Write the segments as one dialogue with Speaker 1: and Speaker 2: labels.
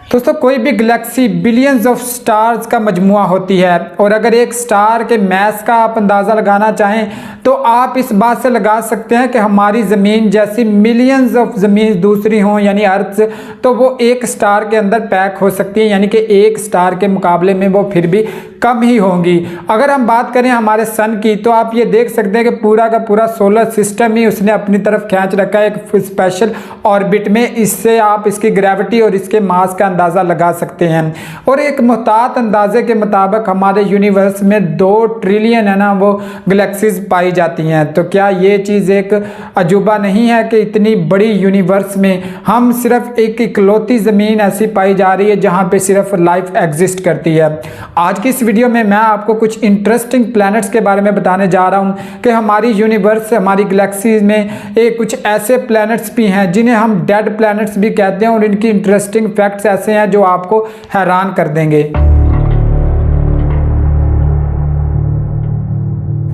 Speaker 1: दोस्तों कोई भी गैलेक्सी बिलियंस ऑफ स्टार्स का मजमुआ होती है और अगर एक स्टार के मैस का आप अंदाज़ा लगाना चाहें तो आप इस बात से लगा सकते हैं कि हमारी ज़मीन जैसी मिलियंस ऑफ ज़मीन दूसरी हों यानी अर्थ, तो वो एक स्टार के अंदर पैक हो सकती है, यानी कि एक स्टार के मुकाबले में वो फिर भी कम ही होंगी। अगर हम बात करें हमारे सन की तो आप ये देख सकते हैं कि पूरा का पूरा सोलर सिस्टम ही उसने अपनी तरफ खींच रखा है एक स्पेशल ऑर्बिट में। इससे आप इसकी ग्रेविटी और इसके मास का अंदाज़ा लगा सकते हैं। और एक मुहतात अंदाजे के मुताबिक हमारे यूनिवर्स में 2 ट्रिलियन है ना वो गैलेक्सीज पाई जाती हैं। तो क्या ये चीज़ एक अजूबा नहीं है कि इतनी बड़ी यूनिवर्स में हम सिर्फ एक इकलौती ज़मीन ऐसी पाई जा रही है जहाँ पे सिर्फ लाइफ एग्जिस्ट करती है। आज की इस वीडियो में मैं आपको कुछ इंटरेस्टिंग प्लैनेट्स के बारे में बताने जा रहा हूँ कि हमारी यूनिवर्स हमारी गैलेक्सीज में एक कुछ ऐसे प्लैनेट्स भी हैं जिन्हें हम डेड प्लैनेट्स भी कहते हैं और इनकी इंटरेस्टिंग फैक्ट्स ऐसे हैं जो आपको हैरान कर देंगे।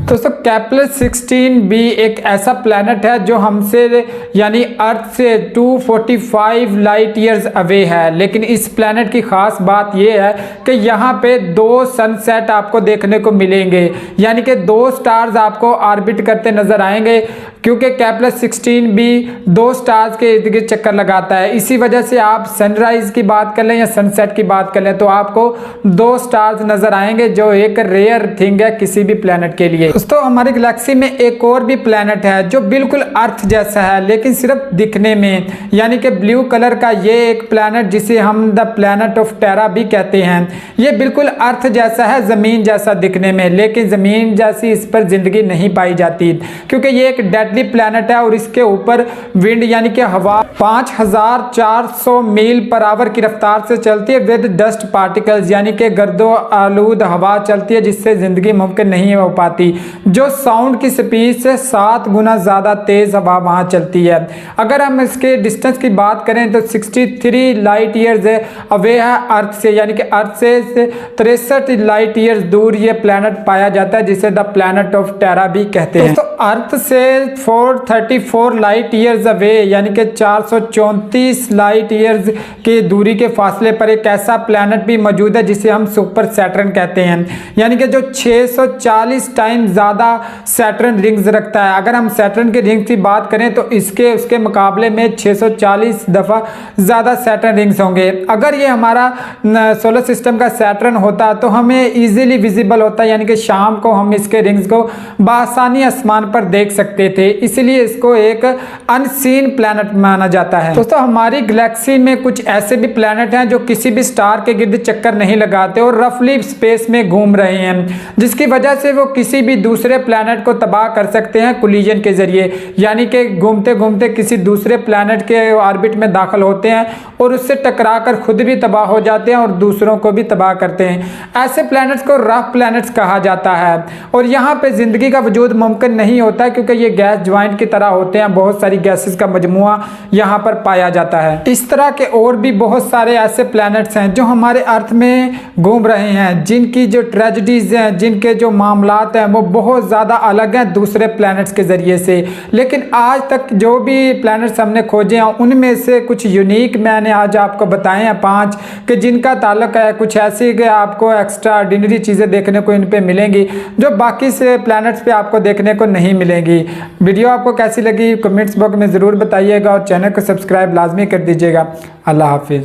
Speaker 1: दोस्तों केपलर 16b एक ऐसा प्लैनेट है जो हमसे यानी अर्थ से 245 लाइट ईयर्स अवे है। लेकिन इस प्लैनेट की खास बात यह है कि यहाँ पे 2 सनसेट आपको देखने को मिलेंगे, यानी कि 2 स्टार्स आपको ऑर्बिट करते नजर आएंगे, क्योंकि केपलर 16b 2 स्टार्स के इर्द गिर्द चक्कर लगाता है। इसी वजह से आप सनराइज की बात कर लें या सनसेट की बात कर लें तो आपको 2 स्टार्स नजर आएंगे, जो एक रेयर थिंग है किसी भी प्लैनेट के लिए। दोस्तों हमारी गैलेक्सी में एक और भी प्लैनेट है जो बिल्कुल अर्थ जैसा है लेकिन सिर्फ दिखने में, यानी कि ब्लू कलर का ये एक प्लैनेट जिसे हम द प्लैनेट ऑफ टेरा भी कहते हैं। ये बिल्कुल अर्थ जैसा है, ज़मीन जैसा दिखने में, लेकिन ज़मीन जैसी इस पर जिंदगी नहीं पाई जाती क्योंकि ये एक डेडली प्लैनेट है और इसके ऊपर विंड यानी कि हवा 5400 मील पर आवर की रफ्तार से चलती है विद डस्ट पार्टिकल्स, यानी कि गर्दो आलूद हवा चलती है जिससे जिंदगी मुमकिन नहीं हो पाती। जो साउंड की स्पीड से 7 गुना ज़्यादा तेज़ हवा वहाँ चलती है। अगर हम इसके डिस्टेंस की बात करें तो 63 लाइट ईयर्स अवे है अर्थ से, यानी कि अर्थ से 63 लाइट ईयर्स दूर ये प्लैनेट पाया जाता है जिसे द प्लैनेट ऑफ टेरा भी कहते हैं। तो अर्थ से 434 लाइट ईयर्स अवे यानी कि 434 लाइट ईयर्स की दूरी के फासले पर एक ऐसा प्लैनेट भी मौजूद है जिसे हम सुपर सैटर्न कहते हैं, यानी कि जो 640 टाइम ज़्यादा सैटर्न रिंग्स रखता है। अगर हम सैटर्न के रिंग्स की बात करें तो उसके मुकाबले में 640 दफ़ा ज़्यादा सैटर्न रिंग्स होंगे। अगर ये हमारा सोलर सिस्टम का सैटर्न होता तो हमें ईजिली विजिबल होता, यानी कि शाम को हम इसके रिंग्स को बआसानी आसमान पर देख सकते थे, इसलिए इसको एक अनसीन प्लैनेट माना जाता है। दोस्तों हमारी गैलेक्सी में कुछ ऐसे भी प्लैनेट हैं जो किसी भी स्टार के गिर्द चक्कर नहीं लगाते और रफली स्पेस में घूम रहे हैं, जिसकी वजह से वो किसी भी दूसरे प्लैनेट को तबाह कर सकते हैं कोलिजन के जरिए, यानी कि घूमते घूमते किसी दूसरे प्लैनेट के ऑर्बिट में दाखिल होते हैं और उससे टकराकर खुद भी तबाह हो जाते हैं और दूसरों को भी तबाह करते हैं। ऐसे प्लैनेट्स को रफ प्लैनेट्स कहा जाता है और यहाँ पे जिंदगी का वजूद मुमकिन नहीं होता क्योंकि ये गैस ज्वाइंट की तरह होते हैं, बहुत सारी गैसेस का मजमुआ यहाँ पर पाया जाता है। इस तरह के और भी बहुत सारे ऐसे प्लैनेट्स हैं जो हमारे अर्थ में घूम रहे हैं, जिनकी जो ट्रेजेडीज हैं, जिनके जो मामलात हैं वो बहुत ज़्यादा अलग हैं दूसरे प्लैनेट्स के ज़रिए से। लेकिन आज तक जो भी प्लैनेट्स हमने खोजे हैं उनमें से कुछ यूनिक मैंने आज आपको बताए हैं 5 कि जिनका ताल्लुक है कुछ ऐसी कि आपको एक्स्ट्रा ऑर्डिनरी चीज़ें देखने को इन पे मिलेंगी जो बाकी से प्लैनेट्स पे आपको देखने को नहीं मिलेंगी। वीडियो आपको कैसी लगी कमेंट्स बॉक्स में ज़रूर बताइएगा और चैनल को सब्सक्राइब लाजमी कर दीजिएगा। अल्लाह हाफिज़।